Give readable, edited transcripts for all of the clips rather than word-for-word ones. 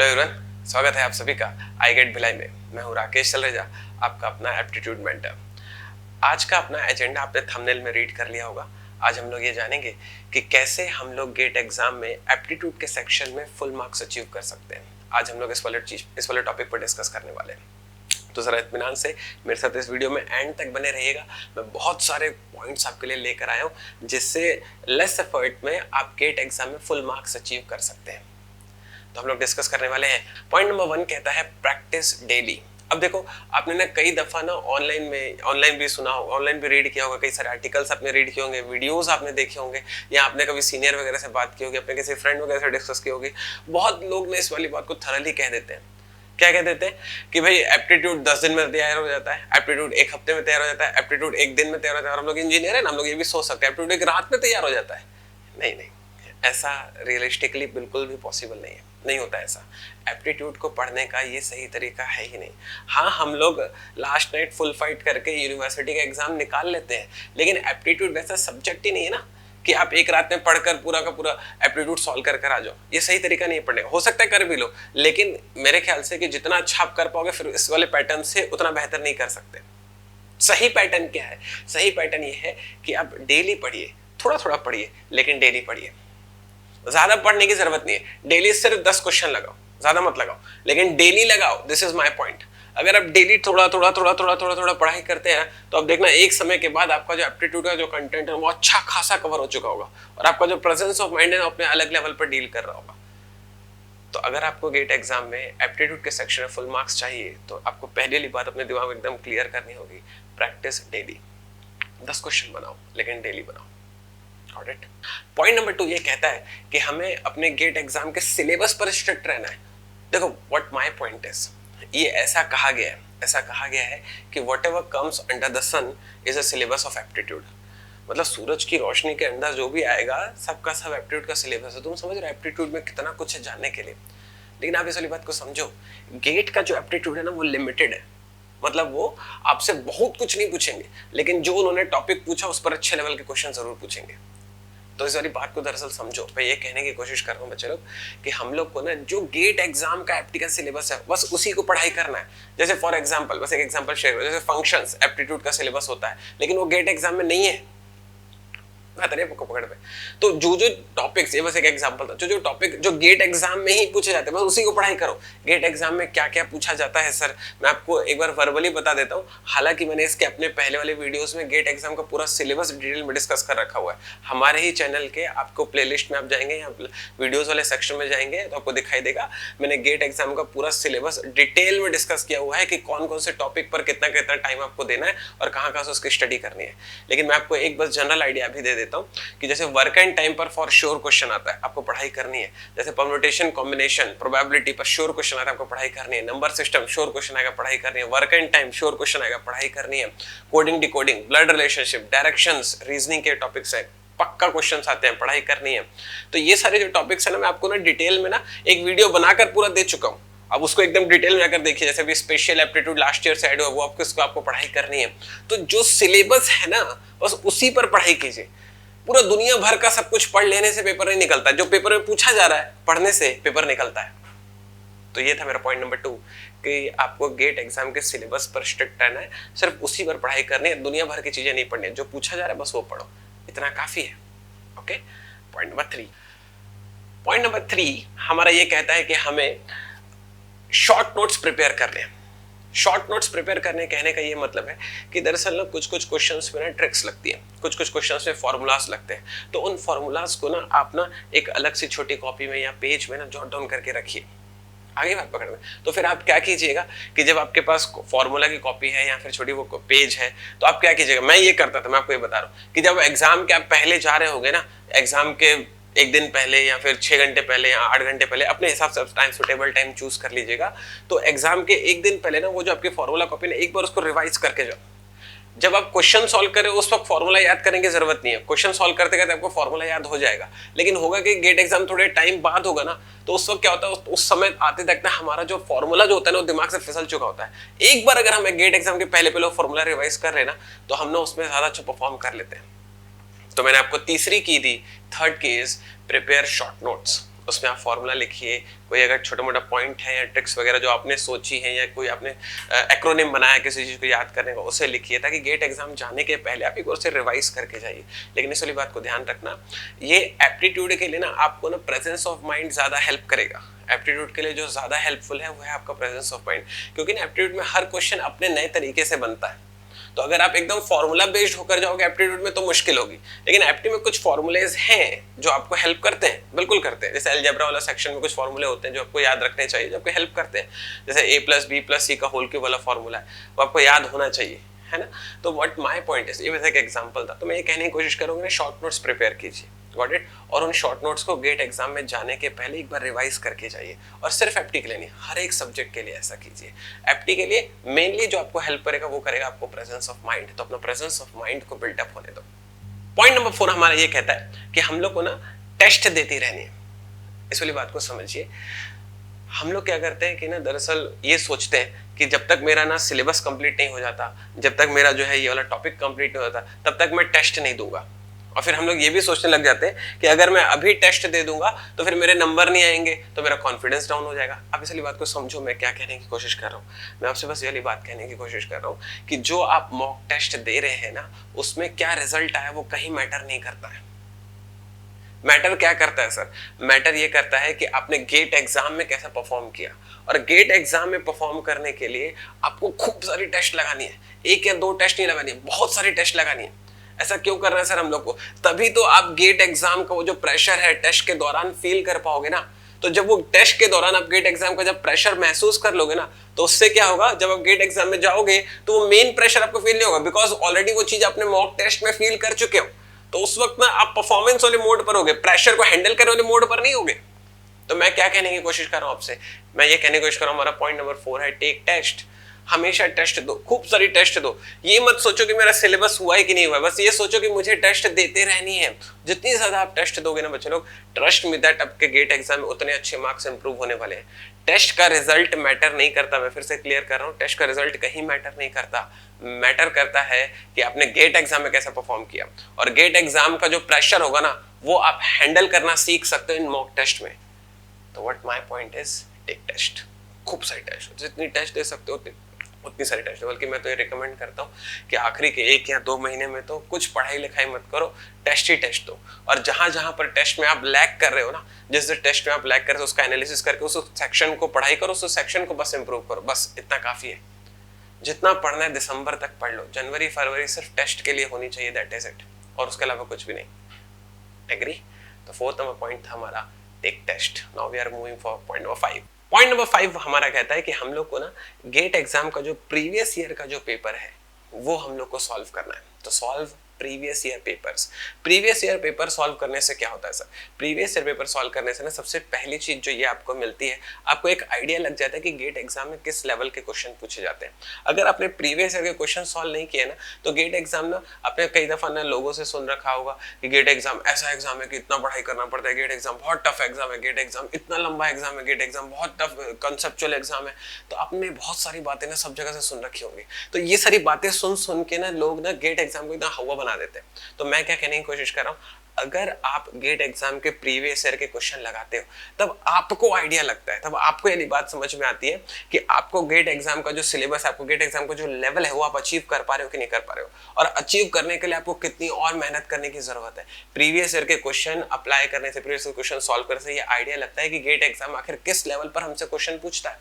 Hello everyone, स्वागत है आप सभी का आई गेट भिलाई में। मैं हूं राकेश चलरेजा, आपका अपना एप्टीट्यूड मेंटर। आज का अपना एजेंडा आपने थंबनेल में रीड कर लिया होगा। आज हम लोग ये जानेंगे कि कैसे हम लोग गेट एग्जाम में एप्टीट्यूड के सेक्शन में फुल मार्क्स अचीव कर सकते हैं। आज हम लोग इस वाले टॉपिक पर डिस्कस करने वाले हैं। तो जरा इत्मीनान से मेरे साथ इस वीडियो में एंड तक बने रहिएगा। मैं बहुत सारे पॉइंट्स आपके लिए लेकर आया हूँ जिससे लेस एफर्ट में आप गेट एग्जाम में फुल मार्क्स अचीव कर सकते हैं। तो हम लोग डिस्कस करने वाले हैं। पॉइंट नंबर 1 कहता है प्रैक्टिस डेली। अब देखो, आपने ना कई दफा ना ऑनलाइन भी सुना होगा, ऑनलाइन भी रीड किया होगा, कई सारे आर्टिकल्स आपने रीड किए होंगे, वीडियोस आपने देखे होंगे, या आपने कभी सीनियर वगैरह से बात की होगी, अपने किसी फ्रेंड वगैरह से डिस्कस की होगी। बहुत लोग ने इस वाली बात को थरली कह देते हैं। क्या कह देते हैं कि भाई एप्टीट्यूड 10 दिन में तैयार हो जाता है, एप्टीट्यूड 1 हफ्ते में तैयार हो जाता है, एप्टीट्यूड 1 दिन में तैयार हो जाता है। और हम लोग इंजीनियर है ना, हम लोग ये भी सोच सकते हैं एप्टीट्यूड 1 रात में तैयार हो जाता है। नहीं, ऐसा रियलिस्टिकली बिल्कुल भी पॉसिबल नहीं होता ऐसा। एप्टीट्यूड को पढ़ने का ये सही तरीका है ही नहीं। हाँ, हम लोग लास्ट नाइट फुल फाइट करके यूनिवर्सिटी का एग्जाम निकाल लेते हैं, लेकिन एप्टीट्यूड वैसा सब्जेक्ट ही नहीं है ना कि आप एक रात में पढ़कर पूरा का पूरा एप्टीट्यूड सॉल्व कर आ जाओ। ये सही तरीका नहीं है पढ़ने का। हो सकता है कर भी लो, लेकिन मेरे ख्याल से कि जितना अच्छा आप कर पाओगे फिर इस वाले पैटर्न से उतना बेहतर नहीं कर सकते। सही पैटर्न क्या है? सही पैटर्न ये है कि आप डेली पढ़िए, थोड़ा थोड़ा पढ़िए, लेकिन डेली पढ़िए। ज्यादा पढ़ने की जरूरत नहीं है। डेली सिर्फ 10 क्वेश्चन लगाओ, ज्यादा मत लगाओ, लेकिन डेली लगाओ। This is my point. अगर आप डेली थोड़ा थोड़ा पढ़ाई करते हैं तो आप देखना एक समय के बाद आपका जो एप्टीट्यूड का जो कंटेंट है वो अच्छा खासा कवर हो चुका होगा और आपका जो प्रेजेंस ऑफ माइंड है अपने अलग लेवल पर डील कर रहा होगा। तो अगर आपको गेट एग्जाम में एप्टीट्यूड के सेक्शन में फुल मार्क्स चाहिए तो आपको पहली वाली बात अपने दिमाग में एकदम क्लियर करनी होगी। Practice daily. 10 क्वेश्चन बनाओ, लेकिन डेली बनाओ। पॉइंट नंबर 2 ये कहता है कि हमें अपने गेट एग्जाम के सिलेबस पर स्ट्रिक्ट रहना है। देखो, व्हाट माय पॉइंट इज, ये ऐसा कहा गया है कि whatever comes under the sun is a syllabus of aptitude. मतलब सूरज की रोशनी के अंदर जो भी आएगा सबका सब एप्टीट्यूड का सिलेबस है। तुम समझ रहे हो एप्टीट्यूड में कितना कुछ है जानने के लिए। लेकिन आप इस वाली बात को समझो, गेट का जो एप्टीट्यूड है ना वो लिमिटेड है। मतलब वो आपसे बहुत कुछ नहीं पूछेंगे, लेकिन जो उन्होंने टॉपिक पूछा उस पर अच्छे लेवल के क्वेश्चन जरूर पूछेंगे। तो इस वाली बात को दरअसल समझो। मैं ये कहने की कोशिश कर रहा हूँ बच्चे लोग कि हम लोग को ना जो गेट एग्जाम का एप्टी का सिलेबस है बस उसी को पढ़ाई करना है। जैसे फॉर एग्जांपल, बस एक एग्जांपल शेयर करो, जैसे फंक्शंस एप्टीट्यूड का सिलेबस होता है, लेकिन वो गेट एग्जाम में नहीं है। पकड़ पे तो जो टॉपिक्स, ये बस एक एग्जांपल था, जो टॉपिक जो गेट एग्जाम में ही पूछे जाते हैं बस उसी को पढ़ाई करो। गेट एग्जाम में क्या क्या पूछा जाता है सर, मैं आपको एक बार वर्बली बता देता हूँ। हालांकि मैंने इसके अपने पहले वाले वीडियोस में गेट एग्जाम का पूरा सिलेबस डिटेल में डिस्कस कर रखा हुआ है। हमारे ही चैनल के आपको प्लेलिस्ट में आप जाएंगे या वीडियोज वाले सेक्शन में जाएंगे तो आपको दिखाई देगा मैंने गेट एग्जाम का पूरा सिलेबस डिटेल में डिस्कस किया हुआ है कि कौन कौन से टॉपिक पर कितना कितना टाइम आपको देना है और कहाँ कहाँ से उसकी स्टडी करनी है। लेकिन मैं आपको एक बस जनरल आइडिया भी दे देता हूँ कि जैसे वर्क एंड टाइम पर फॉर श्योर क्वेश्चन आता है, आपको पढ़ाई करनी है। जैसे परम्यूटेशन, कॉम्बिनेशन, प्रोबेबिलिटी पर श्योर क्वेश्चन आता है, आपको पढ़ाई करनी है। नंबर सिस्टम श्योर क्वेश्चन आएगा, पढ़ाई करनी है। Work and time sure question आएगा, पढ़ाई करनी है। Coding, decoding, blood relationship, directions, reasoning के टॉपिक्स है, पक्का क्वेश्चंस आते हैं, पढ़ाई करनी है। तो ये सारे जो टॉपिक्स है ना, मैं आपको ना डिटेल में ना एक वीडियो बनाकर पूरा दे चुका हूँ। अब उसको एकदम डिटेल में जाकर देखिए। जैसे भी स्पेशल एप्टीट्यूड लास्ट ईयर से ऐड हुआ वो आपको पढ़ाई करनी है। तो जो सिलेबस है ना बस उसी पर पढ़ाई कीजिए। पूरा दुनिया भर का सब कुछ पढ़ लेने से पेपर नहीं निकलता। जो पेपर में पूछा जा रहा है पढ़ने से पेपर निकलता है। तो ये था मेरा पॉइंट नंबर 2 कि आपको गेट एग्जाम के सिलेबस पर स्ट्रिक्ट रहना है, सिर्फ उसी पर पढ़ाई करनी है, दुनिया भर की चीजें नहीं पढ़नी है। जो पूछा जा रहा है बस वो पढ़ो, इतना काफी है। ओके। पॉइंट नंबर 3 हमारा ये कहता है कि हमें शॉर्ट नोट्स प्रिपेयर करने हैं। शॉर्ट नोट्स प्रिपेयर करने कहने का ये मतलब है कि दरअसल ना कुछ क्वेश्चंस में ना ट्रिक्स लगती है, कुछ क्वेश्चंस में फॉर्मूलाज लगते हैं। तो उन फॉर्मूलाज को ना आप ना एक अलग सी छोटी कॉपी में या पेज में ना जॉट डाउन करके रखिए। आगे बात पकड़ में। तो फिर आप क्या कीजिएगा कि जब आपके पास फॉर्मूला की कॉपी है या फिर छोटी वो पेज है तो आप क्या कीजिएगा, मैं ये करता था, मैं आपको ये बता रहा हूँ कि जब एग्जाम के आप पहले जा रहे होगे ना, एग्जाम के 1 दिन पहले या फिर 6 घंटे पहले या 8 घंटे पहले अपने हिसाब से टाइम सुटेबल टाइम चूज कर लीजिएगा। तो एग्जाम के 1 दिन पहले ना वो जो आपकी फॉर्मूला कॉपी ना एक बार उसको रिवाइज करके जाओ। जब आप क्वेश्चन सॉल्व करें उस वक्त फॉर्मूला याद करने की जरूरत नहीं है। क्वेश्चन सॉल्व करते करते आपको फॉर्मूला याद हो जाएगा। लेकिन होगा कि गेट एग्जाम थोड़े टाइम बाद होगा ना, तो उस वक्त क्या होता है, उस समय आते तक ना हमारा जो फॉर्मूला जो होता है ना वो दिमाग से फिसल चुका होता है। एक बार अगर हमें गेट एग्जाम के पहले फॉर्मूला रिवाइज कर लेना तो हम ना उसमें ज्यादा अच्छा परफॉर्म कर लेते हैं। तो मैंने आपको तीसरी की थी, थर्ड की इज प्रिपेयर शॉर्ट नोट्स। उसमें आप फॉर्मूला लिखिए, कोई अगर छोटा मोटा पॉइंट है या ट्रिक्स वगैरह जो आपने सोची है या कोई आपने एक्रोनिम बनाया किसी चीज़ को याद करने का, उसे लिखिए ताकि गेट एग्जाम जाने के पहले आप एक बार उसे रिवाइज करके जाइए। लेकिन इस वाली बात को ध्यान रखना, ये एप्टीट्यूड के लिए ना आपको ना प्रेजेंस ऑफ माइंड ज़्यादा हेल्प करेगा। एप्टीट्यूड के लिए जो ज़्यादा हेल्पफुल है वो है आपका प्रेजेंस ऑफ माइंड, क्योंकि ना एप्टीट्यूड में हर क्वेश्चन अपने नए तरीके से बनता है। तो अगर आप एकदम फॉर्मूला बेस्ड होकर जाओगे एप्टीट्यूड में तो मुश्किल होगी, लेकिन एप्टी में कुछ फॉर्मूलेज हैं जो आपको हेल्प करते हैं, बिल्कुल करते हैं। जैसे अलजेब्रा वाला सेक्शन में कुछ फॉर्मूले होते हैं जो आपको याद रखने चाहिए, जो आपको हेल्प करते हैं। जैसे a+b+c का होल क्यूब वाला फॉर्मूला है, वो आपको याद होना चाहिए, है ना। तो व्हाट माय पॉइंट इज, ये वैसे एक एग्जांपल था, तो मैं ये कहने की कोशिश करूंगा शॉर्ट नोट्स प्रिपेयर कीजिए, गॉट इट। और उन शॉर्ट नोट्स को गेट एग्जाम में जाने के पहले एक बार रिवाइज करके जाइए। और सिर्फ एप्टी के लिए नहीं, हर एक सब्जेक्ट के लिए ऐसा कीजिए। एप्टी के लिए मेनली जो आपको हेल्प करेगा वो करेगा आपको प्रेजेंस ऑफ माइंड, तो अपना प्रेजेंस ऑफ माइंड को बिल्डअप होने दो। पॉइंट नंबर 4 हमारा ये कहता है कि हम लोग को ना टेस्ट देती रहनी है। इस वाली बात को समझिए। हम लोग क्या करते हैं कि ना दरअसल ये सोचते हैं कि जब तक मेरा ना सिलेबस कंप्लीट नहीं हो जाता, जब तक मेरा जो है ये वाला टॉपिक कंप्लीट नहीं होता, तब तक मैं टेस्ट नहीं दूंगा। और फिर हम लोग ये भी सोचने लग जाते हैं कि अगर मैं अभी टेस्ट दे दूंगा तो फिर मेरे नंबर नहीं आएंगे, तो मेरा कॉन्फिडेंस डाउन हो जाएगा। अब इस वाली बात को समझो, मैं क्या कहने की कोशिश कर रहा हूँ। मैं आपसे बस ये वाली बात कहने की कोशिश कर रहा हूँ कि जो आप मॉक टेस्ट दे रहे हैं ना, उसमें क्या रिजल्ट आया वो कहीं मैटर नहीं करता है। मैटर क्या करता है सर? मैटर ये करता है कि आपने गेट एग्जाम में कैसा परफॉर्म किया। और गेट एग्जाम में परफॉर्म करने के लिए आपको खूब सारी टेस्ट लगानी है, एक या दो टेस्ट नहीं लगानी है, बहुत सारी टेस्ट लगानी है। ऐसा क्यों करना है सर हम लोग को? तभी तो आप गेट एग्जाम का वो जो प्रेशर है टेस्ट के दौरान फील कर पाओगे ना। तो जब वो टेस्ट के दौरान आप गेट एग्जाम का जब प्रेशर महसूस कर लोगे ना, तो उससे क्या होगा, जब आप गेट एग्जाम में जाओगे तो वो मेन प्रेशर आपको फील नहीं होगा, बिकॉज ऑलरेडी वो चीज आपने मॉक टेस्ट में फील कर चुके हो। तो उस वक्त में आप परफॉर्मेंस वाले मोड पर होगे, प्रेशर को हैंडल करने वाले मोड पर नहीं होगे। तो मैं क्या कहने की कोशिश कर रहा हूं आपसे, मैं ये कहने की कोशिश कर रहा हूं, हमारा पॉइंट नंबर 4 है टेक टेस्ट। हमेशा टेस्ट दो, खूब सारी टेस्ट दो। ये मत सोचो कि मेरा सिलेबस हुआ है कि नहीं हुआ है, बस ये सोचो कि मुझे टेस्ट देते रहनी है। जितनी ज्यादा आप टेस्ट दोगे ना बच्चे लोग, ट्रस्ट मी दैट आपके गेट एग्जाम में उतने अच्छे मार्क्स इंप्रूव होने वाले हैं। टेस्ट का रिजल्ट मैटर नहीं करता, मैं फिर से क्लियर कर रहा हूँ, टेस्ट का रिजल्ट कहीं मैटर नहीं करता। मैटर करता है कि आपने गेट एग्जाम में कैसा परफॉर्म किया। और गेट एग्जाम का जो प्रेशर होगा ना, वो आप हैंडल करना सीख सकते हो इन मॉक टेस्ट में। तो what my point is, take test, खूब सारी टेस्ट, जितनी टेस्ट दे सकते हो उतनी सारी टेस्ट। बल्कि मैं तो ये रिकमेंड करता हूँ कि आखिरी के 1 या 2 महीने में तो कुछ पढ़ाई लिखाई मत करो, टेस्ट ही टेस्ट दो। और जहां जहां पर टेस्ट में आप लैग कर रहे हो ना, जिस टेस्ट में आप लैग कर रहे हो उसका एनालिसिस करके उस सेक्शन को पढ़ाई करो, उस सेक्शन को बस इंप्रूव करो, बस इतना काफी है। जितना पढ़ना है दिसंबर तक पढ़ लो, जनवरी फरवरी सिर्फ टेस्ट के लिए होनी चाहिए, दैट इज इट, और उसके अलावा कुछ भी नहीं। एग्री? तो 4th नंबर पॉइंट था हमारा take test. Now we are moving for point number 5। Point number 5 हमारा कहता है कि हम लोग को ना गेट एग्जाम का जो प्रीवियस ईयर का जो पेपर है वो हम लोग को सॉल्व करना है। तो solve previous year papers. Previous year paper solve करने से क्या होता है sir? Previous year paper solve करने से ना सबसे पहली चीज जो ये आपको मिलती है, आपको एक आइडिया लग जाता है कि गेट एग्जाम में किस लेवल के क्वेश्चन पूछे जाते हैं। अगर आपने प्रीवियस ईयर के क्वेश्चन सॉल्व नहीं किए ना, तो गेट एग्जाम ना आपने कई दफा ना लोगों से सुन रखा होगा कि गेट एग्जाम ऐसा एग्जाम है कि इतना पढ़ाई करना पड़ता है, गेट एग्जाम बहुत टफ एग्जाम है, गेट एग्जाम इतना लंबा एग्जाम है, गेट एग्जाम बहुत टफ कंसेप्चुअल एग्जाम है। तो आपने बहुत सारी बातें ना सब जगह से सुन रखी होंगी। तो ये सारी बातें सुन सुन के ना लोग ना गेट एग्जाम को इतना हवा बना देते हैं। तो मैं क्या कहने की कोशिश कर रहा हूं, अगर आप गेट एग्जाम के प्रीवियस ईयर के क्वेश्चन लगाते हो तब आपको आइडिया लगता है, तब आपको ये बात समझ में आती है कि आपको गेट एग्जाम का जो सिलेबस, आपको गेट एग्जाम का जो लेवल है वो आप अचीव कर पा रहे हो कि नहीं कर पा रहे हो, और अचीव करने के लिए आपको कितनी और मेहनत करने की जरूरत है। प्रीवियस ईयर के क्वेश्चन अप्लाई करने से, प्रीवियस ईयर क्वेश्चन सॉल्व करने से ये आइडिया लगता है कि गेट एग्जाम आखिर किस लेवल पर हमसे क्वेश्चन पूछता है।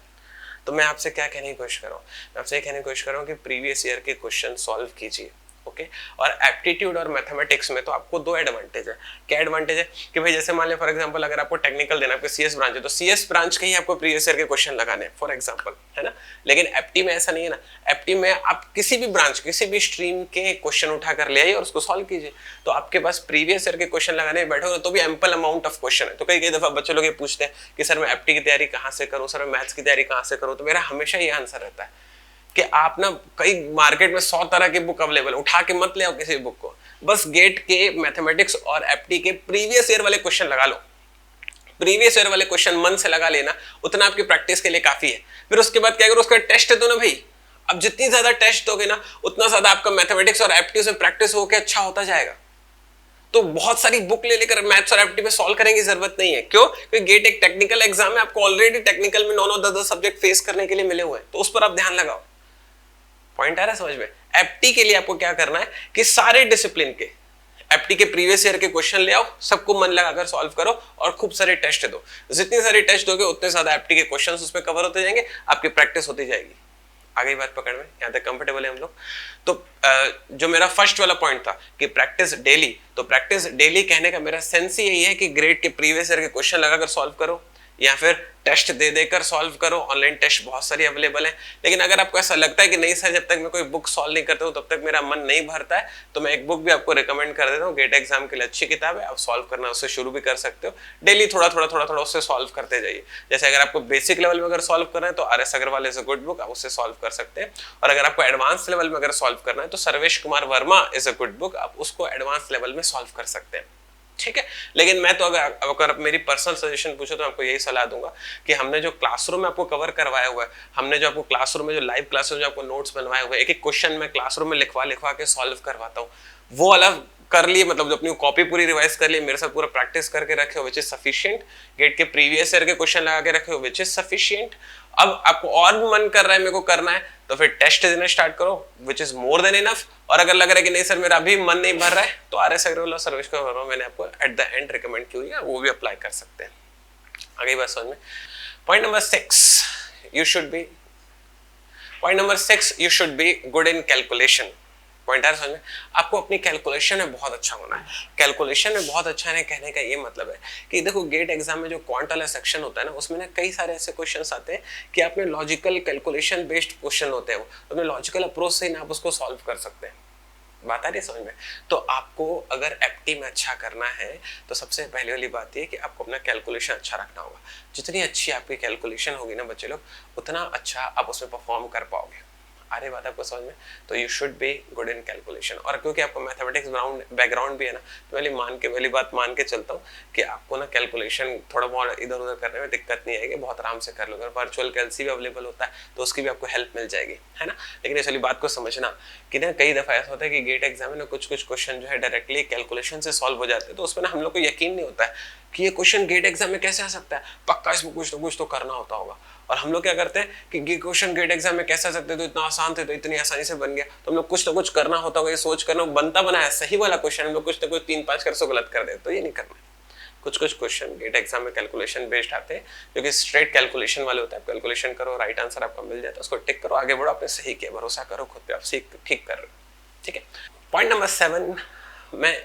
तो मैं आपसे क्या कहने की कोशिश कर रहा हूँ, मैं आपसे कहने की कोशिश कर रहा हूँ कि प्रीवियस ईयर के क्वेश्चन सॉल्व कीजिए, ओके। और एप्टीट्यूड और मैथमेटिक्स में तो आपको 2 एडवांटेज है। क्या एडवांटेज है कि भाई जैसे मान लिया फॉर एग्जांपल अगर आपको टेक्निकल देना, आपको सीएस ब्रांच है, तो सीएस ब्रांच के ही आपको प्रीवियस ईयर के क्वेश्चन लगाने हैं फॉर एग्जांपल, है ना। लेकिन एप्टी में ऐसा नहीं है ना। एप्टी में आप किसी भी ब्रांच, किसी भी स्ट्रीम के क्वेश्चन उठा कर ले आइए और उसको सॉल्व कीजिए। तो आपके पास प्रीवियस ईयर के क्वेश्चन लगाने में बैठोगे तो भी एम्पल अमाउंट ऑफ क्वेश्चन है। तो कई दफा बच्चे लोग ये पूछते हैं कि सर मैं एप्टी की तैयारी कहाँ से करूँ, सर मैं मैथ्स की तैयारी कहाँ से करूँ। तो मेरा हमेशा ये आंसर रहता है कि आप ना कई मार्केट में 100 तरह की बुक अवेलेबल, उठा के मत ले आओ किसी बुक को, बस गेट के मैथमेटिक्स और एप्टी के प्रीवियस ईयर वाले क्वेश्चन लगा लो। प्रीवियस ईयर वाले क्वेश्चन मन से लगा लेना, उतना आपकी प्रैक्टिस के लिए काफी है। फिर उसके बाद क्या करो, उसका टेस्ट दो ना भाई। अब जितनी ज्यादा टेस्ट दोगे ना, उतना ज्यादा आपका मैथमेटिक्स और एप्टी से प्रैक्टिस होकर अच्छा होता जाएगा। तो बहुत सारी बुक ले लेकर मैथ्स और एप्टी में सॉल्व करेंगे जरूरत नहीं है। क्यों? क्योंकि गेट एक टेक्निकल एग्जाम है, आपको ऑलरेडी टेक्निकल में 9 10 सब्जेक्ट फेस करने के लिए मिले हुए हैं, तो उस पर आप ध्यान लगाओ। पॉइंट आ रहा है समझ में? एप्टी के लिए आपको क्या करना है कि सारे डिसिप्लिन के एप्टी के प्रीवियस ईयर के क्वेश्चन ले आओ, सबको मन लगाकर सॉल्व करो और खूब सारे टेस्ट दो। जितनी सारी टेस्ट दोगे उतने ज्यादा एप्टी के क्वेश्चंस उसमें कवर होते जाएंगे, आपकी प्रैक्टिस होती जाएगी। आगे बात पकड़ में, यहाँ तक कंफर्टेबल है हम लोग? तो जो मेरा फर्स्ट वाला पॉइंट था कि प्रैक्टिस डेली, तो प्रैक्टिस डेली कहने का मेरा सेंस ही यही है कि ग्रेड के प्रीवियस ईयर के क्वेश्चन लगाकर सॉल्व करो या फिर टेस्ट दे देकर सॉल्व करो। ऑनलाइन टेस्ट बहुत सारी अवेलेबल है, लेकिन अगर आपको ऐसा लगता है कि नहीं सर जब तक मैं कोई बुक सॉल्व नहीं करता हूँ तब तक मेरा मन नहीं भरता है, तो मैं एक बुक भी आपको रिकमेंड कर देता हूँ, गेट एग्जाम के लिए अच्छी किताब है, आप सॉल्व करना उससे शुरू भी कर सकते हो। डेली थोड़ा थोड़ा उससे सॉल्व करते जाइए। जैसे अगर आपको बेसिक लेवल में अगर सॉल्व करना है तो RS Agarwal is a good book, आप उससे सॉल्व कर सकते हैं। और अगर आपको एडवांस लेवल में अगर सॉल्व करना है तो Sarvesh Kumar Verma is a good book, आप उसको एडवांस लेवल में सॉल्व कर सकते हैं। ठीक है, लेकिन मैं तो अगर मेरी पर्सनल सजेशन पूछो तो आपको यही सलाह दूंगा कि हमने जो क्लासरूम में आपको कवर करवाया हुआ है, हमने जो आपको क्लासरूम में जो लाइव क्लासेस जो आपको नोट्स बनवाए हुए, एक एक क्वेश्चन मैं क्लासरूम में लिखवा के सॉल्व करवाता हूँ, वो वाला कर लिए, मतलब जो अपनी कॉपी पूरी रिवाइज कर लिए, मेरे साथ पूरा प्रैक्टिस करके रखे हो विच इज सफिशिएंट, गेट के प्रीवियस ईयर के क्वेश्चन लगा के रखे हो विच इज सफिशिएंट। अब आपको और भी मन कर रहा है मेरे को करना है तो फिर टेस्ट देना स्टार्ट करो which is more than enough. और अगर लग रहा है कि नहीं सर मेरा अभी मन नहीं भर रहा है तो RS अग्रवाल और सर्वेश कुमार वर्मा मैंने आपको एट द एंड रिकमेंड की हुई है, वो भी अप्लाई कर सकते हैं। आगे बात समझ में। Point number 6 you should be good in calculation. Point है समझ में? आपको अपनी कैलकुलेशन में बहुत अच्छा होना है। कैलकुलेशन में बहुत अच्छा है कहने का ये मतलब है कि देखो गेट एग्जाम में जो क्वांट वाला सेक्शन होता है ना, उसमें ना कई सारे ऐसे क्वेश्चंस आते हैं कि आपने लॉजिकल कैलकुलेशन बेस्ड क्वेश्चन होते हैं, वो अपने लॉजिकल अप्रोच से ना आप उसको सॉल्व कर सकते हैं। बात आ रही है समझ में? तो आपको अगर एप्टी में अच्छा करना है तो सबसे पहले वाली बात ये कि आपको अपना कैलकुलेशन अच्छा रखना होगा। जितनी अच्छी आपकी कैलकुलेशन होगी ना बच्चे लोग, उतना अच्छा आप उसमें परफॉर्म कर पाओगे। आ रही बात आपको समझ में? तो you should be good in calculation. और क्योंकि आपको मैथमेटिक्स बैकग्राउंड भी है ना, तो वाली बात मान के चलता हूँ कि आपको ना कैलकुलेशन थोड़ा बहुत इधर उधर करने में दिक्कत नहीं आएगी, बहुत आराम से कर लोगे। वर्चुअल कैलसी भी अवेलेबल होता है तो उसकी भी आपको हेल्प मिल जाएगी, है ना। लेकिन इस वाली बात को समझना कि ना कई दफा ऐसा होता है कि गेट एग्जाम में ना कुछ क्वेश्चन जो है डायरेक्टली कैलकुलेशन से सॉल्व हो जाते हैं, तो उसमें ना हम लोग को यकीन नहीं होता है कि ये क्वेश्चन गेट एग्जाम में कैसे आ सकता है, पक्का इसमें कुछ तो करना होता होगा। और हम लोग क्या करते हैं कि ये क्वेश्चन गेट एग्जाम में कैसे आ सकते, तो इतना आसान थे तो इतनी आसानी से बन गया, तो हम लोग कुछ तो कुछ करना होता होगा, ये सोच करना बनता बनाया सही वाला क्वेश्चन हम लोग कुछ तो कुछ 3-5 कर सो गलत कर दे, तो ये नहीं करना। कुछ क्वेश्चन गेट एग्जाम में कैलकुलेशन बेस्ड आते हैं जो कि स्ट्रेट कैलकुलेशन वाले होते हैं। कैलकुलेशन करो, राइट आंसर आपको मिल जाता है, उसको टिक करो, आगे बढ़ो, आपने सही किया, भरोसा करो खुद पे, आप सीख ठीक कर रहे हो। ठीक है। पॉइंट नंबर 7 मैं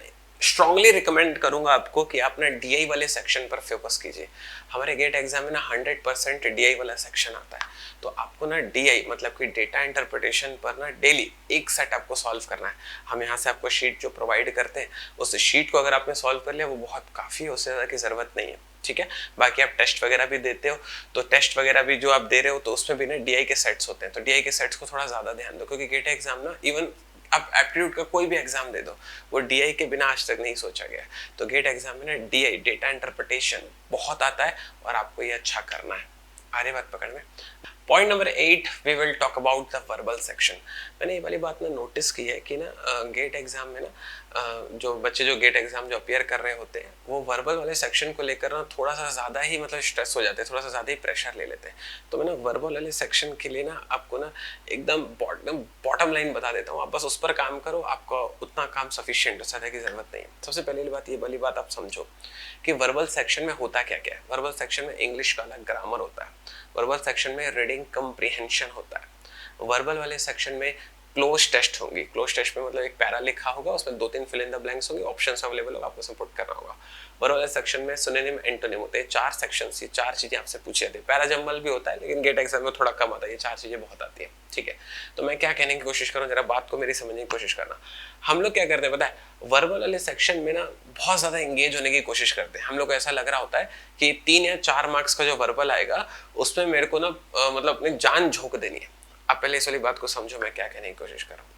स्ट्रांगली रिकमेंड करूंगा आपको कि आप ना DI वाले सेक्शन पर फोकस कीजिए। हमारे गेट एग्जाम में ना 100% DI वाला सेक्शन आता है, तो आपको ना DI मतलब कि डेटा इंटरप्रिटेशन पर ना डेली एक सेट आपको सॉल्व करना है। हम यहाँ से आपको शीट जो प्रोवाइड करते हैं उस शीट को अगर आपने सॉल्व कर लिया वो बहुत काफ़ी, उससे ज़्यादा की ज़रूरत नहीं है। ठीक है। बाकी आप टेस्ट वगैरह भी देते हो, तो टेस्ट वगैरह भी जो आप दे रहे हो तो उसमें भी ना DI के सेट्स होते हैं, तो DI के सेट्स को थोड़ा ज़्यादा ध्यान दो, क्योंकि गेट एग्जाम ना इवन आप एप्टीट्यूड का कोई भी एग्जाम दे दो वो DI के बिना आज तक नहीं सोचा गया। तो गेट एग्जाम में ना DI डेटा इंटरप्रिटेशन बहुत आता है और आपको ये अच्छा करना है। आगे बात पकड़ में। Point number 8 we will talk about the verbal section. मैंने ये वाली बात ना नोटिस की है कि ना गेट एग्जाम में ना जो बच्चे जो गेट एग्जाम जो अपीयर कर रहे होते हैं वो वर्बल वाले सेक्शन को लेकर ना थोड़ा सा ज़्यादा ही मतलब स्ट्रेस हो जाते हैं, थोड़ा सा ज़्यादा ही प्रेशर ले लेते हैं। तो मैं ना वर्बल वाले सेक्शन के लिए ना आपको ना एकदम बॉटम लाइन बता देता हूँ, आप बस उस पर काम करो, आपका उतना काम सफिशिएंट, ज़्यादा की ज़रूरत नहीं है। सबसे पहली बात ये वाली बात आप समझो कि वर्बल सेक्शन में होता क्या क्या है। वर्बल सेक्शन में इंग्लिश का अलग ग्रामर होता है, वर्बल सेक्शन में रीडिंग कम्प्रीहेंशन होता है, वर्बल वाले सेक्शन में क्लोज टेस्ट होंगी। क्लोज टेस्ट में मतलब एक पैरा लिखा होगा, उसमें 2-3 फिल इन द ब्लैंक्स होंगे, ऑप्शंस अवेलेबल होगा, आपको सब पुट करना होगा। वर्बल वाले सेक्शन में सिनोनिम एंटोनिम होते हैं, 4 सेक्शंस, ये 4 चीजें आपसे पूछी जाती है। पैरा जंबल भी होता है लेकिन गेट एग्जाम में थोड़ा कम आता है, ये 4 चीजें बहुत आती है। ठीक है। तो मैं क्या कहने की कोशिश करूँ, जरा बात को मेरी समझने की कोशिश करना। हम लोग क्या करते हैं पता है, वर्बल वाले सेक्शन में ना बहुत ज्यादा एंगेज होने की कोशिश करते हैं। हम लोग को ऐसा लग रहा होता है कि 3 या 4 मार्क्स का जो वर्बल आएगा उसमें मेरे को ना मतलब अपनी जान झोंक देनी है। आप पहले इस वाली बात को समझो मैं क्या कहने की कोशिश कर रहा हूँ।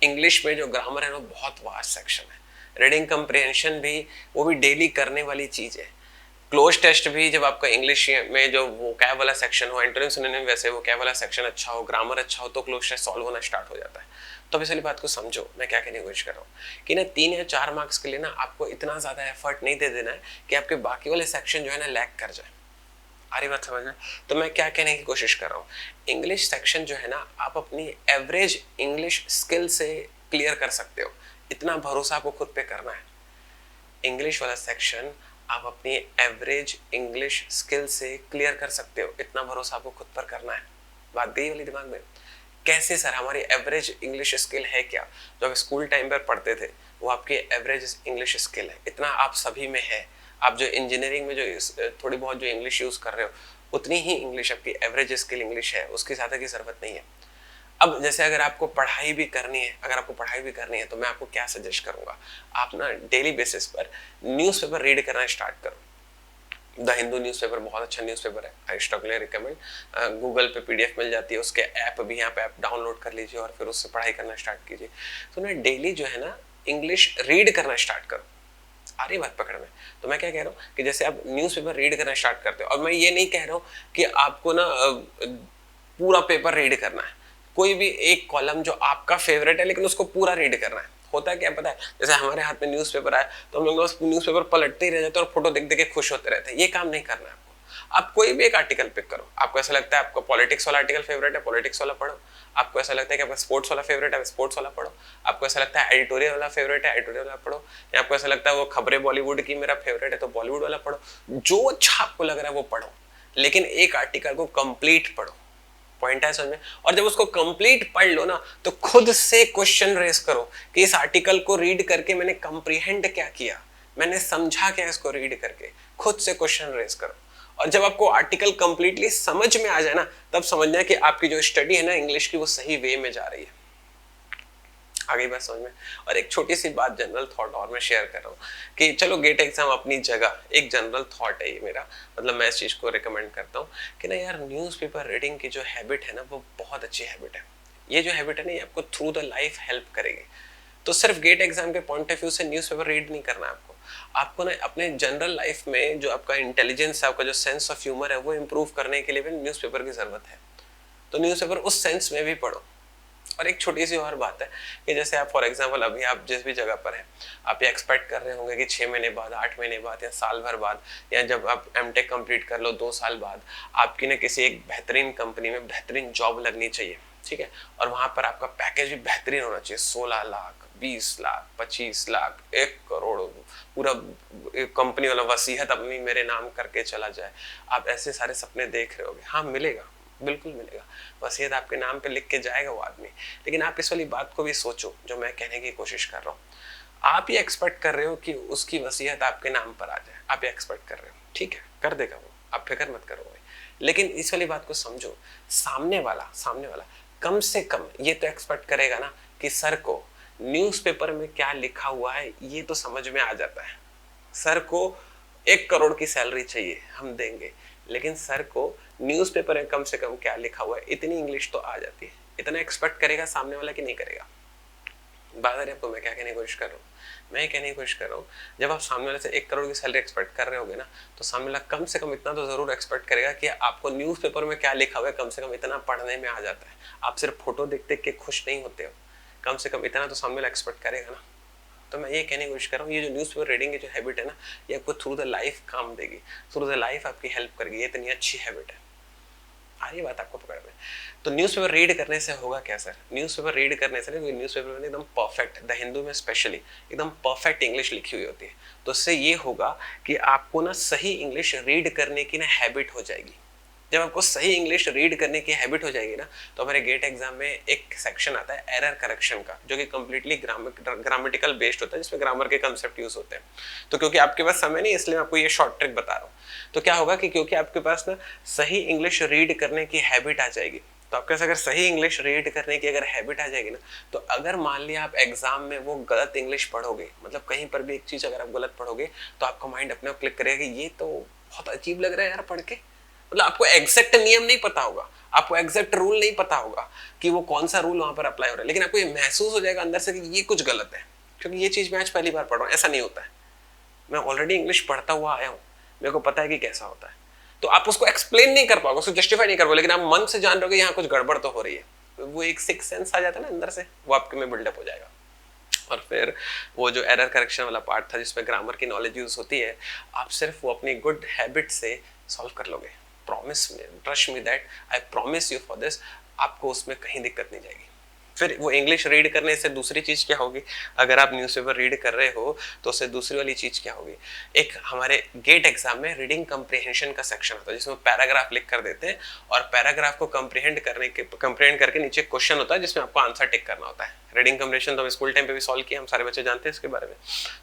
इंग्लिश में जो ग्रामर है वो बहुत वास्ट सेक्शन है, रीडिंग कंप्रिहेंशन भी वो भी डेली करने वाली चीज है। क्लोज टेस्ट भी जब आपका इंग्लिश में जो वोकैब वाला सेक्शन हो, एंटोनिम सिनोनिम वैसे वोकैब वाला सेक्शन अच्छा हो, ग्रामर अच्छा हो, तो क्लोज टेस्ट सॉल्व होना स्टार्ट हो जाता है। तो अब इस वाली बात को समझो, मैं क्या कहने की कोशिश कर रहा हूँ कि ना 3 या 4 मार्क्स के लिए ना आपको इतना ज्यादा एफर्ट नहीं दे देना है कि आपके बाकी वाले सेक्शन जो है ना लैग कर जाए। आ रही बात समझ में? तो मैं क्या कहने की कोशिश कर रहा हूँ, इंग्लिश सेक्शन जो है ना आप अपनी एवरेज इंग्लिश स्किल से क्लियर कर सकते हो, इतना भरोसा आपको खुद पे करना है। इंग्लिश वाला सेक्शन आप अपनी एवरेज इंग्लिश स्किल से क्लियर कर सकते हो, इतना भरोसा आपको खुद पर करना है। बात गई वाली दिमाग में? कैसे सर, हमारी एवरेज इंग्लिश स्किल है क्या? जो आप स्कूल टाइम पर पढ़ते थे वो आपकी एवरेज इंग्लिश स्किल है, इतना आप सभी में है। आप जो इंजीनियरिंग में जो थोड़ी बहुत जो इंग्लिश यूज कर रहे हो उतनी ही इंग्लिश आपकी एवरेज स्किल इंग्लिश है, उसकी ज्यादा की जरूरत नहीं है। अब जैसे अगर आपको पढ़ाई भी करनी है तो मैं आपको क्या सजेस्ट करूंगा, आप ना डेली बेसिस पर न्यूज़पेपर रीड करना स्टार्ट करो। द हिंदू न्यूज़पेपर बहुत अच्छा न्यूज़पेपर है, आई स्ट्रांगली रिकमेंड। गूगल पे पीडीएफ मिल जाती है, उसके ऐप भी यहाँ पे आप डाउनलोड कर लीजिए और फिर उससे पढ़ाई करना स्टार्ट कीजिए। तो ना डेली जो है ना इंग्लिश रीड करना स्टार्ट करो। आ रही बात पकड़ में? तो मैं क्या कह रहा हूँ कि जैसे आप न्यूज़पेपर रीड करना स्टार्ट करते हो, और मैं ये नहीं कह रहा हूँ कि आपको ना पूरा पेपर रीड करना है, कोई भी एक कॉलम जो आपका फेवरेट है लेकिन उसको पूरा रीड करना है। होता है क्या पता है, जैसे हमारे हाथ में न्यूज़पेपर आया तो हम लोग बस न्यूज़पेपर पलटते ही रह जाते हैं और फोटो देख देख के खुश होते रहते हैं। ये काम नहीं करना है आपको। आप कोई भी एक आर्टिकल पिक करो, आपको ऐसा लगता है आपको पॉलिटिक्स वाला आर्टिकल फेवरेट है, पॉलिटिक्स वाला पढ़ो। आपको ऐसा लगता है कि आपका स्पोर्ट्स वाला फेवरेट है, स्पोर्ट्स वाला पढ़ो। आपको ऐसा लगता है एडिटोरियल वाला फेवरेट है, एडिटोरियल वाला पढ़ो। या आपको ऐसा लगता है वो खबरें बॉलीवुड की मेरा फेवरेट है तो बॉलीवुड वाला पढ़ो। जो अच्छा आपको लग रहा है वो पढ़ो, लेकिन एक आर्टिकल को कंप्लीट पढ़ो। पॉइंट है समझ में? और जब उसको कंप्लीट पढ़ लो ना तो खुद से क्वेश्चन रेस करो कि इस आर्टिकल को रीड करके मैंने कंप्रीहेंड क्या किया, मैंने समझा क्या इसको रीड करके। खुद से क्वेश्चन रेस करो, और जब आपको आर्टिकल कंप्लीटली समझ में आ जाए ना तब समझना कि आपकी जो स्टडी है ना इंग्लिश की वो सही वे में जा रही है। आगे बात समझ में? और एक छोटी सी बात जनरल थॉट और मैं शेयर कर रहा हूँ कि चलो गेट एग्जाम अपनी जगह, एक जनरल थॉट है ये मेरा, मतलब मैं इस चीज को रिकमेंड करता हूँ कि ना यार न्यूज़पेपर रीडिंग की जो हैबिट है ना वो बहुत अच्छी हैबिट है। ये जो हैबिट है ना ये आपको थ्रू द लाइफ हेल्प करेगी। तो सिर्फ गेट एग्जाम के पॉइंट ऑफ व्यू से न्यूज़पेपर रीड नहीं करना है आपको ना अपने जनरल लाइफ में जो आपका इंटेलिजेंस है, आपका जो सेंस ऑफ ह्यूमर है वो इंप्रूव करने के लिए भी न्यूज़पेपर की जरूरत है। तो न्यूज़पेपर उस सेंस में भी पढ़ो। और एक छोटी सी और बात है कि जैसे आप फॉर एग्जांपल अभी आप जिस भी जगह पर हैं, आप ये एक्सपेक्ट कर रहे होंगे कि 6 महीने बाद, 8 महीने बाद या साल भर बाद, या जब आप एमटेक कंप्लीट कर लो 2 साल बाद आपकी ना किसी एक बेहतरीन कंपनी में बेहतरीन जॉब लगनी चाहिए, ठीक है? और वहां पर आपका पैकेज भी बेहतरीन होना चाहिए, 16 लाख, 20 लाख, 25 लाख, 1 करोड़, पूरा कंपनी वाला वसीयत अपनी मेरे नाम करके चला जाए। आप ऐसे सारे सपने देख रहे होगे। हाँ मिलेगा, बिल्कुल मिलेगा, वसीयत आपके नाम पे लिख के जाएगा वो आदमी। लेकिन आप इस वाली बात को भी सोचो जो मैं कहने की कोशिश कर रहा हूँ। आप ये एक्सपेक्ट कर रहे हो कि उसकी वसीयत आपके नाम पर आ जाए, आप ये एक्सपेक्ट कर रहे हो, ठीक है, कर देगा वो, आप फिक्र मत करो भाई। लेकिन इस वाली बात को समझो, सामने वाला कम से कम ये तो एक्सपेक्ट करेगा ना कि सर को न्यूज़पेपर में क्या लिखा हुआ है ये तो समझ में आ जाता है। सर को 1 करोड़ की सैलरी चाहिए, हम देंगे, लेकिन सर को न्यूज़पेपर में कम से कम क्या लिखा हुआ है इतनी इंग्लिश तो आ जाती है। इतना एक्सपेक्ट करेगा सामने वाला कि नहीं करेगा? बात है आपको मैं क्या कहने की कोशिश कर रहा हूँ? मैं कहने की कोशिश कर रहा हूँ जब आप सामने वाले से 1 करोड़ की सैलरी एक्सपेक्ट कर रहे होगे ना तो सामने वाला कम से कम इतना तो जरूर एक्सपेक्ट करेगा कि आपको न्यूज़पेपर में क्या लिखा हुआ है कम से कम इतना पढ़ने में आ जाता है। आप सिर्फ फोटो देख देख के खुश नहीं होते हो, कम से कम इतना तो सामने वाला एक्सपेक्ट करेगा ना। तो मैं ये कहने की कोशिश कर रहा हूँ ये जो न्यूज़पेपर रीडिंग की जो हैबिट है ना ये आपको थ्रू द लाइफ काम देगी, थ्रू द लाइफ आपकी हेल्प करेगी। ये इतनी अच्छी हैबिट है। आ रही बात आपको पकड़ में? तो न्यूज़पेपर रीड करने से होगा क्या सर? न्यूज़पेपर रीड करने से न्यूज़पेपर में एकदम परफेक्ट, द हिंदू में स्पेशली एकदम परफेक्ट इंग्लिश लिखी हुई होती है। तो उससे ये होगा कि आपको ना सही इंग्लिश रीड करने की ना हैबिट हो जाएगी। जब आपको सही इंग्लिश रीड करने की हैबिट हो जाएगी ना तो हमारे गेट एग्जाम में एक सेक्शन आता है एरर करेक्शन का, जो कि कंप्लीटली ग्रामेटिकल बेस्ड होता है, जिसमें ग्रामर के कंसेप्ट यूज होते हैं। तो क्योंकि आपके पास समय नहीं इसलिए मैं आपको ये शॉर्ट ट्रिक बता रहा हूँ। तो क्या होगा कि क्योंकि आपके पास ना सही इंग्लिश रीड करने की हैबिट आ जाएगी, तो आपके पास अगर सही इंग्लिश रीड करने की अगर हैबिट आ जाएगी ना तो अगर मान लिया आप एग्जाम में वो गलत इंग्लिश पढ़ोगे, मतलब कहीं पर भी एक चीज अगर आप गलत पढ़ोगे तो आपका माइंड अपने आप क्लिक करेगा कि ये तो बहुत अजीब लग रहा है यार पढ़ के। मतलब आपको एग्जैक्ट नियम नहीं पता होगा, आपको एग्जैक्ट रूल नहीं पता होगा कि वो कौन सा रूल वहां पर अप्लाई हो रहा है, लेकिन आपको ये महसूस हो जाएगा अंदर से कि ये कुछ गलत है, क्योंकि ये चीज मैं आज पहली बार पढ़ रहा हूँ। ऐसा नहीं होता है, मैं ऑलरेडी इंग्लिश पढ़ता हुआ आया हूँ, मेरे को पता है कि कैसा होता है। तो आप उसको एक्सप्लेन नहीं कर पाओगे, उसको जस्टिफाई नहीं कर पाओगे, लेकिन आप मन से जान रहे हो कि यहाँ कुछ गड़बड़ तो हो रही है। वो एक सिक्स सेंस आ जाता है ना अंदर से, वो आपके में बिल्डअप हो जाएगा। और फिर वो जो एरर करेक्शन वाला पार्ट था जिसमें ग्रामर की नॉलेज यूज होती है, आप सिर्फ वो अपनी गुड हैबिट से सॉल्व कर लोगे। Promise me, trust me that, I promise you for this, आपको उसमें कहीं दिक्कत नहीं जाएगी। फिर वो इंग्लिश रीड करने से दूसरी चीज क्या होगी, अगर आप न्यूज़पेपर रीड कर रहे हो तो उससे दूसरी वाली चीज क्या होगी, एक हमारे गेट एग्जाम में रीडिंग कंप्रीहेंशन का सेक्शन होता है जिसमें पैराग्राफ लिख कर देते हैं और पैराग्राफ को कंप्रीहेंड करके नीचे क्वेश्चन होता है जिसमें आपको आंसर टिक करना होता है। रीडिंग कंप्रीहेंशन तो हम स्कूल टाइम पे भी सॉल्व किया, हम सारे बच्चे जानते हैं इसके बारे में।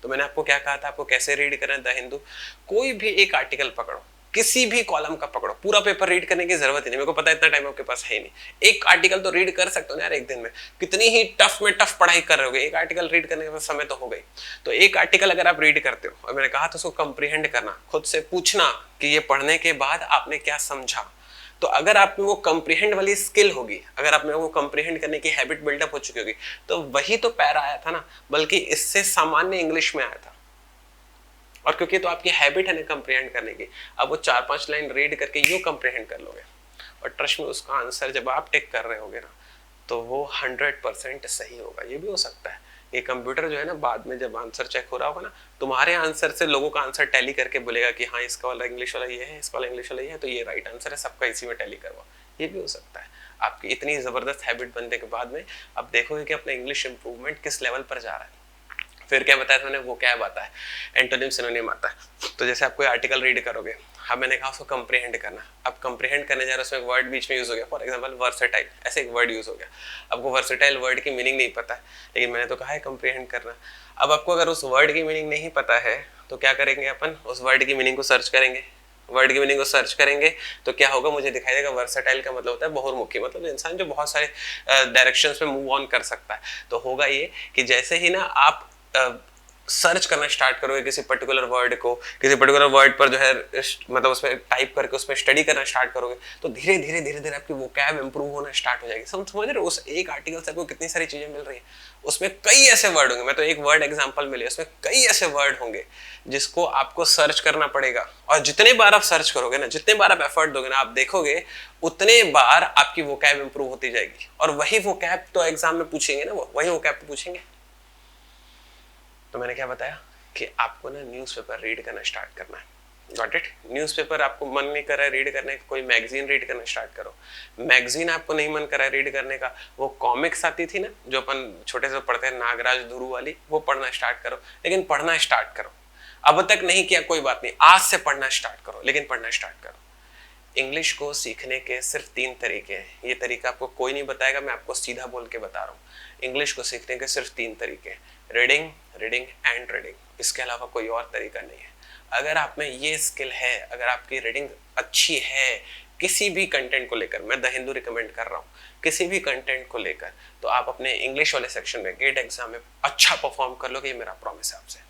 तो मैंने आपको क्या कहा था, आपको कैसे रीड करना है द हिंदू, कोई भी एक आर्टिकल पकड़ो, किसी भी कॉलम का पकड़ो, पूरा पेपर रीड करने की जरूरत ही नहीं, मेरे को पता है इतना टाइम आपके पास है ही नहीं, एक आर्टिकल तो रीड कर सकते हो ना यार एक दिन में, कितनी ही टफ में टफ पढ़ाई कर रहे होगे, एक आर्टिकल रीड करने का समय तो हो गई। तो एक आर्टिकल अगर आप रीड करते हो, और मैंने कहा था उसको कंप्रीहेंड करना, खुद से पूछना कि ये पढ़ने के बाद आपने क्या समझा। तो अगर आप में वो कंप्रीहेंड वाली स्किल होगी, अगर आप में वो कंप्रीहेंड करने की हैबिट बिल्डअप हो चुकी होगी, तो वही तो पैरा आया था ना, बल्कि इससे सामान्य इंग्लिश में आया था। और क्योंकि तो आपकी हैबिट है ना कंप्रीहेंड करने की, अब वो 4-5 लाइन रीड करके यूं कंप्रीहेंड कर लोगे, और ट्रस्ट में उसका आंसर जब आप टिक कर रहे होगे ना, तो वो 100% सही होगा। ये भी हो सकता है ये कंप्यूटर जो है ना, बाद में जब आंसर चेक हो रहा होगा ना, तुम्हारे आंसर से लोगों का आंसर टैली करके बोलेगा कि हाँ इसका वाला इंग्लिश वाला ये है, इसका वाला इंग्लिश वाला ये है, तो ये राइट आंसर है, सबका इसी में टैली करवा। ये भी हो सकता है। आपकी इतनी जबरदस्त हैबिट बनने के बाद में आप देखोगे कि अपना इंग्लिश इंप्रूवमेंट किस लेवल पर जा रहा है। फिर क्या बताया था मैंने, वो क्या आता है, एंटोनिम सिनोनिम आता है। तो जैसे आप कोई आर्टिकल रीड करोगे, अब मैंने कहा उसको कंप्रीहेंड करना, अब कंप्रीहेंड करने जा रहे हो, उसमें एक वर्ड बीच में यूज हो गया, फॉर एग्जांपल वर्सेटाइल, ऐसे एक वर्ड यूज हो गया। आपको वर्सेटाइल वर्ड की मीनिंग नहीं पता है, लेकिन मैंने तो कहा है कंप्रीहेंड करना। अब आपको अगर उस वर्ड की मीनिंग नहीं पता है तो क्या करेंगे, अपन उस वर्ड की मीनिंग को सर्च करेंगे। वर्ड की मीनिंग को सर्च करेंगे तो क्या होगा, मुझे दिखाई देगा वर्सेटाइल का मतलब होता है बहुमुखी, मतलब इंसान जो बहुत सारे डायरेक्शंस में मूव ऑन कर सकता है। तो होगा ये कि जैसे ही ना आप सर्च करना स्टार्ट करोगे किसी पर्टिकुलर वर्ड को, किसी पर्टिकुलर वर्ड पर जो है मतलब उसमें टाइप करके उसमें स्टडी करना स्टार्ट करोगे, तो धीरे धीरे धीरे धीरे आपकी वोकैब इंप्रूव होना स्टार्ट हो जाएगी। समझ रहे हो, उस एक आर्टिकल से आपको कितनी सारी चीजें मिल रही है। उसमें कई ऐसे वर्ड होंगे, मैं तो एक वर्ड एग्जांपल मिले, उसमें कई ऐसे वर्ड होंगे जिसको आपको सर्च करना पड़ेगा, और जितने बार आप सर्च करोगे ना, जितने बार आप एफर्ट दोगे ना, आप देखोगे उतने बार आपकी वोकैब इंप्रूव होती जाएगी। और वही वोकैब तो एग्जाम में पूछेंगे ना, वही वोकैब पूछेंगे। तो मैंने क्या बताया कि आपको ना न्यूज़पेपर रीड करना स्टार्ट करना है। Got it? न्यूज़पेपर आपको मन नहीं कर रहा है रीड करने का, कोई मैगजीन रीड करना स्टार्ट करो। मैगजीन आपको नहीं मन कर रहा है रीड करने का, वो कॉमिक्स आती थी ना जो अपन छोटे से पढ़ते हैं, नागराज धुरू वाली, वो पढ़ना स्टार्ट करो। लेकिन पढ़ना स्टार्ट करो। अब तक नहीं किया कोई बात नहीं, आज से पढ़ना स्टार्ट करो, लेकिन पढ़ना स्टार्ट करो। इंग्लिश को सीखने के सिर्फ 3 तरीके हैं। ये तरीका आपको कोई नहीं बताएगा, मैं आपको सीधा बोल के बता रहा हूँ। इंग्लिश को सीखने के सिर्फ 3 तरीके हैं, रीडिंग, रीडिंग एंड रीडिंग। इसके अलावा कोई और तरीका नहीं है। अगर आप में ये स्किल है, अगर आपकी रीडिंग अच्छी है किसी भी कंटेंट को लेकर, मैं द हिंदू रिकमेंड कर रहा हूँ, किसी भी कंटेंट को लेकर, तो आप अपने इंग्लिश वाले सेक्शन में गेट एग्जाम में अच्छा परफॉर्म कर लोगे, ये मेरा प्रॉमिस है आपसे।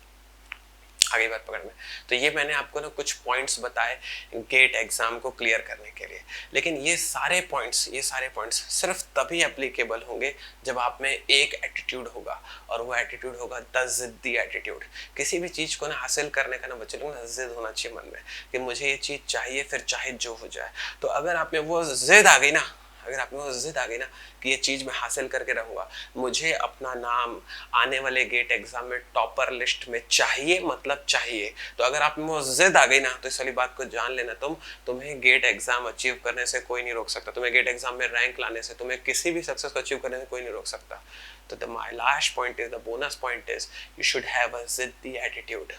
आगे बात पकड़ में, तो ये मैंने आपको ना कुछ पॉइंट्स बताए गेट एग्जाम को क्लियर करने के लिए। लेकिन ये सारे पॉइंट्स सिर्फ तभी एप्लीकेबल होंगे जब आप में एक एटीट्यूड होगा, और वो एटीट्यूड होगा द जिद्दी एटीट्यूड। किसी भी चीज को ना हासिल करने का ना बच्चे लोग ना जिद होना चाहिए मन में कि मुझे ये चीज चाहिए, फिर चाहे जो हो जाए। तो अगर आप में वो जिद आ गई ना, अगर आप में वो जिद आ गई ना कि ये चीज मैं हासिल करके रहूंगा, मुझे अपना नाम आने वाले गेट एग्जाम में टॉपर लिस्ट में चाहिए, मतलब चाहिए, तो अगर आप में वो जिद आ गई ना, तो इस वाली बात को जान लेना, तुम्हें गेट एग्जाम अचीव करने से कोई नहीं रोक सकता। तुम्हें गेट एग्जाम में रैंक लाने से, तुम्हें किसी भी सक्सेस को अचीव करने से कोई नहीं रोक सकता। तो the my last point is, the bonus point is, you should have a जिद्दी एटीट्यूड।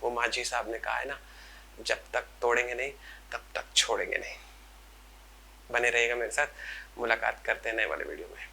वो माझी साहब ने कहा है ना, जब तक तोड़ेंगे नहीं तब तक छोड़ेंगे नहीं। बने रहेगा मेरे साथ, मुलाकात करते हैं नए वाले वीडियो में।